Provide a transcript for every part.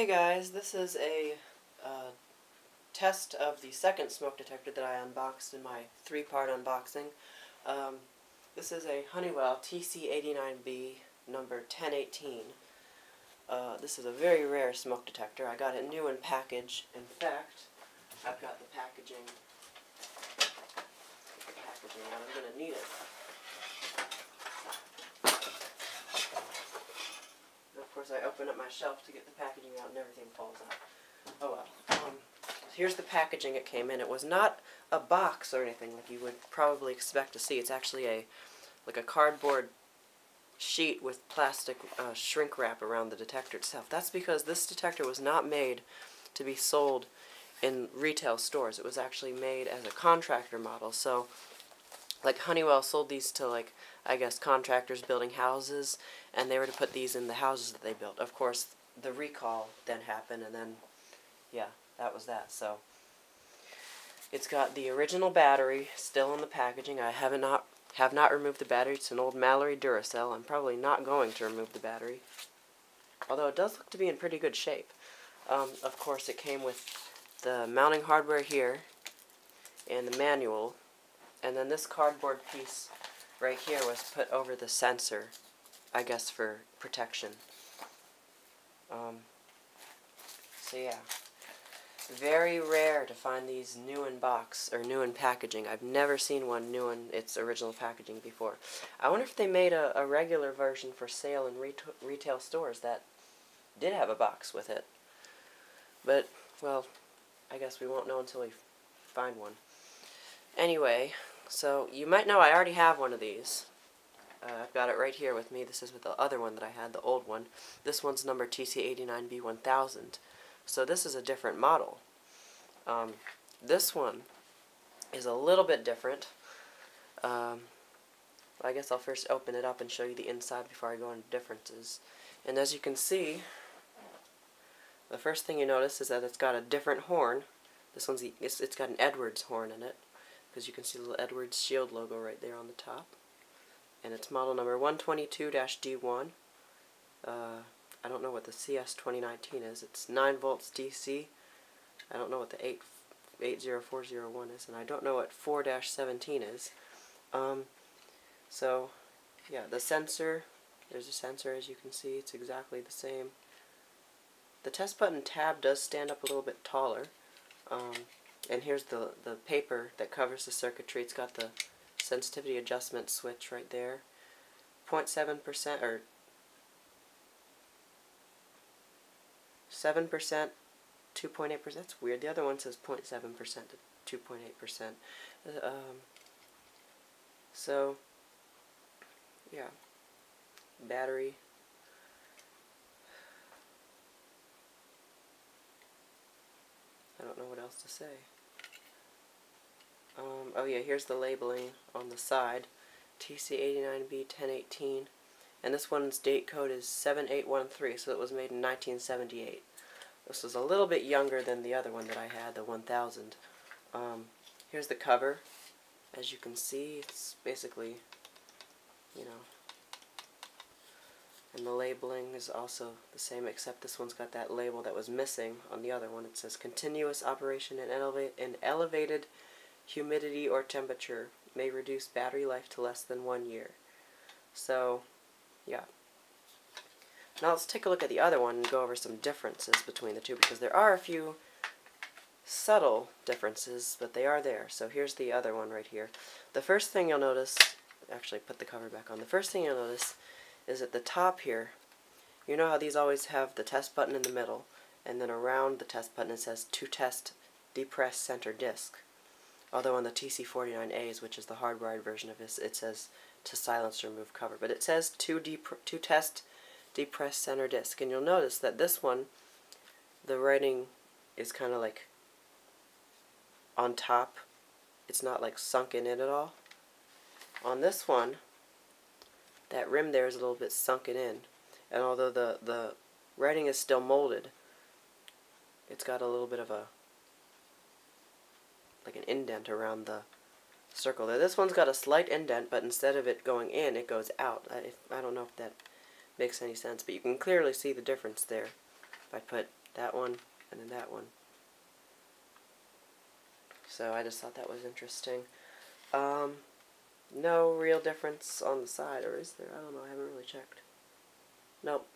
guys, this is a test of the second smoke detector that I unboxed in my three-part unboxing. This is a Honeywell TC89B number 1018. This is a very rare smoke detector. I got it new in package. In fact, I've got the packaging out. I'm going to need it. Of course, I open up my shelf to get the packaging out and everything falls out. Oh well. Here's the packaging it came in. It was not a box or anything like you would probably expect to see. It's actually like a cardboard sheet with plastic shrink wrap around the detector itself. That's because this detector was not made to be sold in retail stores. It was actually made as a contractor model. So, like Honeywell sold these to, like, I guess, contractors building houses, and they were to put these in the houses that they built. Of course, the recall then happened, and then, yeah, that was that. So, it's got the original battery still in the packaging. I have not removed the battery. It's an old Mallory Duracell. I'm probably not going to remove the battery, although it does look to be in pretty good shape. Of course, it came with the mounting hardware here, and the manual, and then this cardboard piece right here was put over the sensor, I guess for protection. So yeah, very rare to find these new in box, or new in packaging. I've never seen one new in its original packaging before. I wonder if they made a regular version for sale in retail stores that did have a box with it. But, well, I guess we won't know until we find one. Anyway, so you might know I already have one of these. I've got it right here with me. This is with the other one that I had, the old one. This one's number TC89B1018. So this is a different model. This one is a little bit different. I guess I'll first open it up and show you the inside before I go into differences. And as you can see, the first thing you notice is that it's got a different horn. This one's it's got an Edwards horn in it, because you can see the little Edwards shield logo right there on the top. And it's model number 122-D1. I don't know what the CS2019 is. It's 9 volts DC. I don't know what the 80401 is, and I don't know what 4-17 is. So, yeah, the sensor, there's a sensor as you can see. It's exactly the same. The test button tab does stand up a little bit taller. And here's the paper that covers the circuitry. It's got the sensitivity adjustment switch right there. 0.7% or 7%, 2.8%. That's weird. The other one says 0.7% to 2.8%. So, yeah. Battery. I don't know what else to say. Oh yeah, here's the labeling on the side. TC89B1018. And this one's date code is 7813, so it was made in 1978. This was a little bit younger than the other one that I had, the 1000. Here's the cover. As you can see, it's basically, you know, and the labeling is also the same, except this one's got that label that was missing on the other one. It says continuous operation in elevated humidity or temperature may reduce battery life to less than 1 year. So, yeah. Now let's take a look at the other one and go over some differences between the two, because there are a few subtle differences, but they are there. So here's the other one right here. The first thing you'll notice, actually put the cover back on, the first thing you'll notice is at the top here, you know how these always have the test button in the middle, and then around the test button it says to test depress center disk. Although on the TC89As, which is the hardwired version of this, it says to silence or remove cover. But it says to test depress center disk. And you'll notice that this one, the writing is kind of like on top. It's not like sunken in at all. On this one, that rim there is a little bit sunken in. And although the writing is still molded, it's got a little bit of like an indent around the circle there. This one's got a slight indent, but instead of it going in, it goes out. I don't know if that makes any sense, but you can clearly see the difference there if I put that one, and then that one. So I just thought that was interesting. No real difference on the side, or is there? I don't know, I haven't really checked. Nope.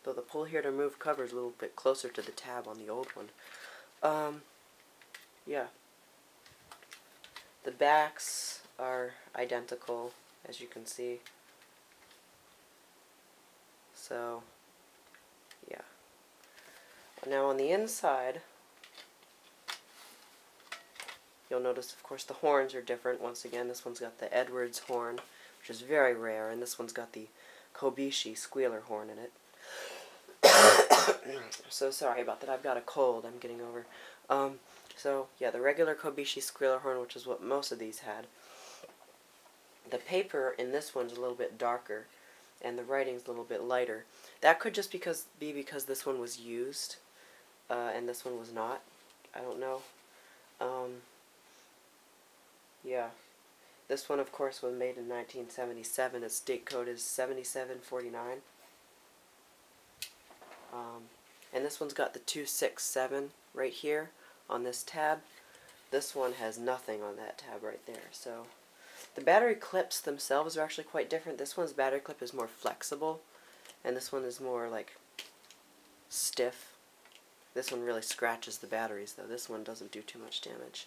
Though the pull here to remove cover is a little bit closer to the tab on the old one. Yeah. The backs are identical, as you can see. So, yeah. Now on the inside, you'll notice, of course, the horns are different. Once again, this one's got the Edwards horn, which is very rare, and this one's got the Kobishi squealer horn in it. So sorry about that. I've got a cold I'm getting over. So, yeah, the regular Kobishi squealer horn, which is what most of these had. The paper in this one's a little bit darker, and the writing's a little bit lighter. That could just be because this one was used, and this one was not. I don't know. Yeah. This one, of course, was made in 1977. Its date code is 7749. And this one's got the 267 right here on this tab. This one has nothing on that tab right there. So the battery clips themselves are actually quite different. This one's battery clip is more flexible, and this one is more like stiff. This one really scratches the batteries, though. This one doesn't do too much damage.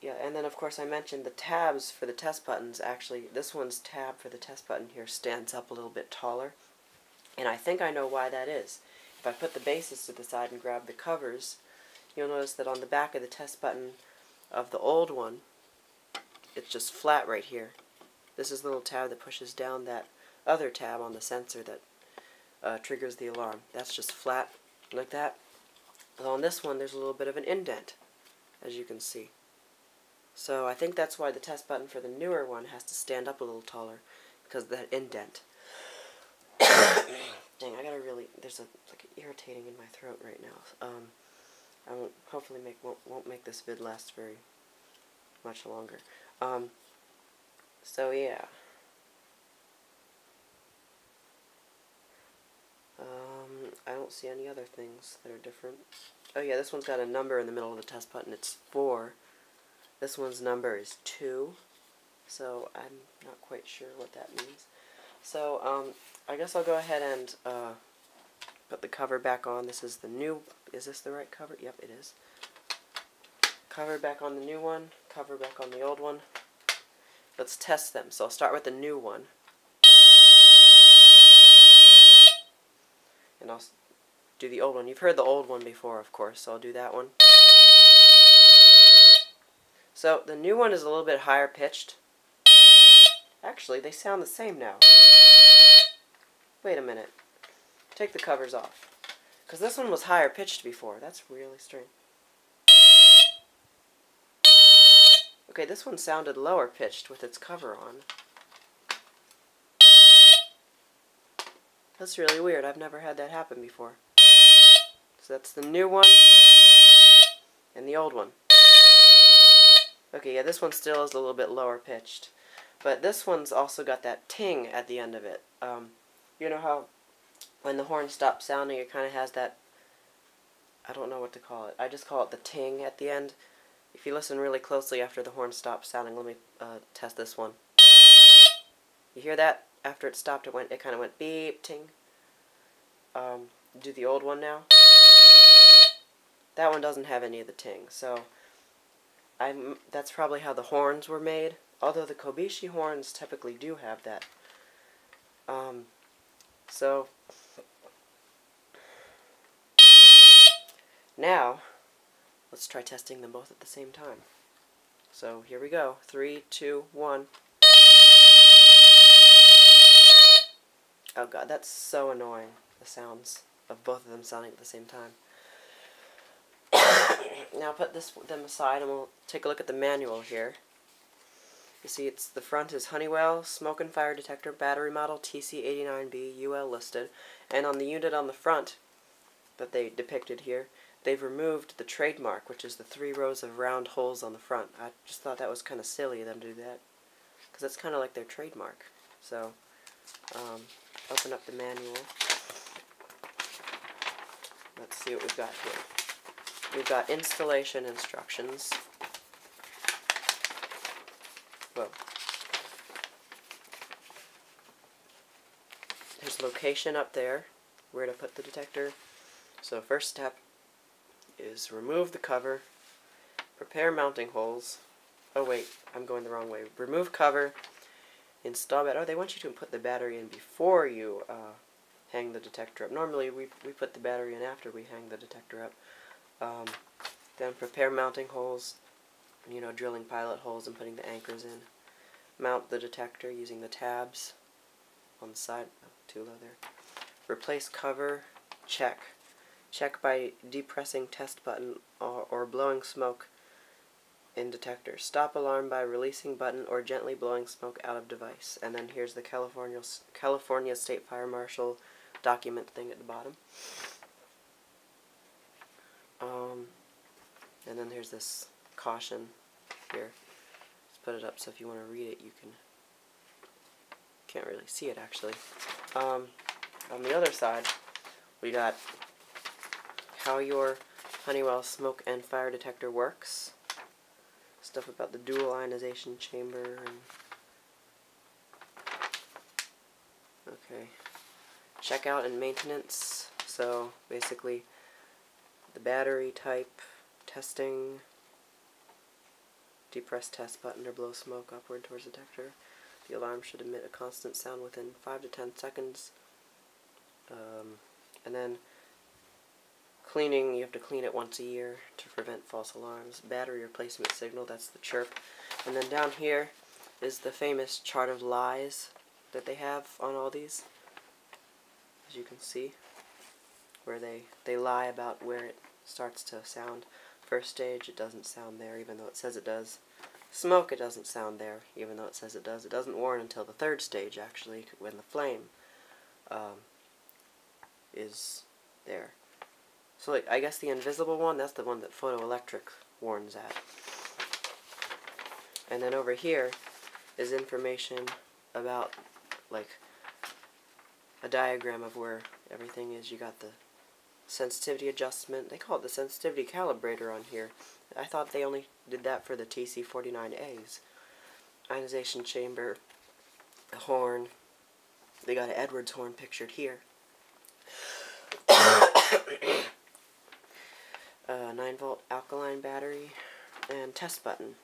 Yeah, and then of course I mentioned the tabs for the test buttons. Actually, this one's tab for the test button here stands up a little bit taller, and I think I know why that is. If I put the bases to the side and grab the covers, you'll notice that on the back of the test button of the old one, it's just flat right here. This is the little tab that pushes down that other tab on the sensor that triggers the alarm. That's just flat like that. And on this one, there's a little bit of an indent, as you can see. So I think that's why the test button for the newer one has to stand up a little taller, because of that indent. Dang, I gotta really, there's like irritating in my throat right now. I won't, hopefully won't make this vid last very much longer. So yeah. I don't see any other things that are different. Oh yeah, this one's got a number in the middle of the test button. It's 4. This one's number is 2. So I'm not quite sure what that means. So I guess I'll go ahead and put the cover back on. This is the new, is this the right cover? Yep, it is. Cover back on the new one, cover back on the old one. Let's test them. So I'll start with the new one. And I'll do the old one. You've heard the old one before, of course, so I'll do that one. So the new one is a little bit higher pitched. Actually, they sound the same now. Wait a minute. Take the covers off. Because this one was higher pitched before. That's really strange. Okay, this one sounded lower pitched with its cover on. That's really weird. I've never had that happen before. So that's the new one and the old one. Okay, yeah, this one still is a little bit lower pitched. But this one's also got that ting at the end of it. You know how when the horn stops sounding, it kind of has that, I don't know what to call it. I just call it the ting at the end. If you listen really closely after the horn stops sounding, let me test this one. You hear that? After it stopped, it kind of went beep, ting. Do the old one now. That one doesn't have any of the ting, so that's probably how the horns were made. Although the Kobishi horns typically do have that. So now let's try testing them both at the same time. So here we go. 3, 2, 1. Oh god, that's so annoying, the sounds of both of them sounding at the same time. Now put them aside and we'll take a look at the manual here. You see, the front is Honeywell Smoke and Fire Detector Battery Model TC89B UL listed, and on the unit on the front that they depicted here, they've removed the trademark, which is the 3 rows of round holes on the front. I just thought that was kind of silly of them to do that, because that's kind of like their trademark. So Open up the manual. Let's see what we've got here. We've got installation instructions. Whoa. There's location up there, where to put the detector. So first step is remove the cover, prepare mounting holes. Oh wait, I'm going the wrong way. Remove cover, install battery. Oh, they want you to put the battery in before you hang the detector up. Normally we put the battery in after we hang the detector up. Then prepare mounting holes, drilling pilot holes and putting the anchors in. Mount the detector using the tabs on the side. Oh, too low there. Replace cover, check. Check by depressing test button or blowing smoke in detector. Stop alarm by releasing button or gently blowing smoke out of device. And then here's the California State Fire Marshal document thing at the bottom. And then there's this caution here. Let's put it up so if you want to read it, you can't really see it actually. On the other side, we got how your Honeywell smoke and fire detector works. Stuff about the dual ionization chamber and okay. Checkout and maintenance. So basically the battery type, testing, depress test button or blow smoke upward towards the detector. The alarm should emit a constant sound within 5 to 10 seconds. And then cleaning, you have to clean it once a year to prevent false alarms. Battery replacement signal, that's the chirp. And then down here is the famous chart of lies that they have on all these. As you can see, where they lie about where it starts to sound. First stage, it doesn't sound there even though it says it does. Smoke, it doesn't sound there even though it says it does. It doesn't warn until the third stage actually, when the flame is there. So like, I guess the invisible one, that's the one that photoelectric warns at. And then over here is information about like a diagram of where everything is. You got the sensitivity adjustment. They call it the sensitivity calibrator on here. I thought they only did that for the TC89As. Ionization chamber, a horn. They got an Edwards horn pictured here. 9-volt alkaline battery and test button.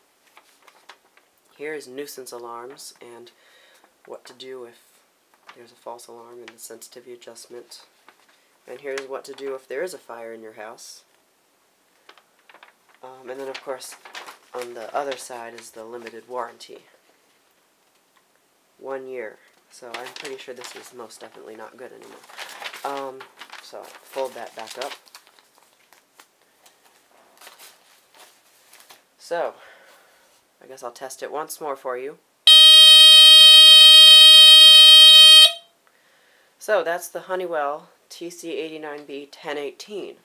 Here is nuisance alarms and what to do if there's a false alarm and the sensitivity adjustment. And here's what to do if there is a fire in your house. And then of course on the other side is the limited warranty. 1 year. So I'm pretty sure this is most definitely not good anymore. So fold that back up. So, I guess I'll test it once more for you. So, that's the Honeywell TC89B1018.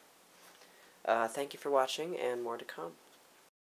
Thank you for watching, and more to come.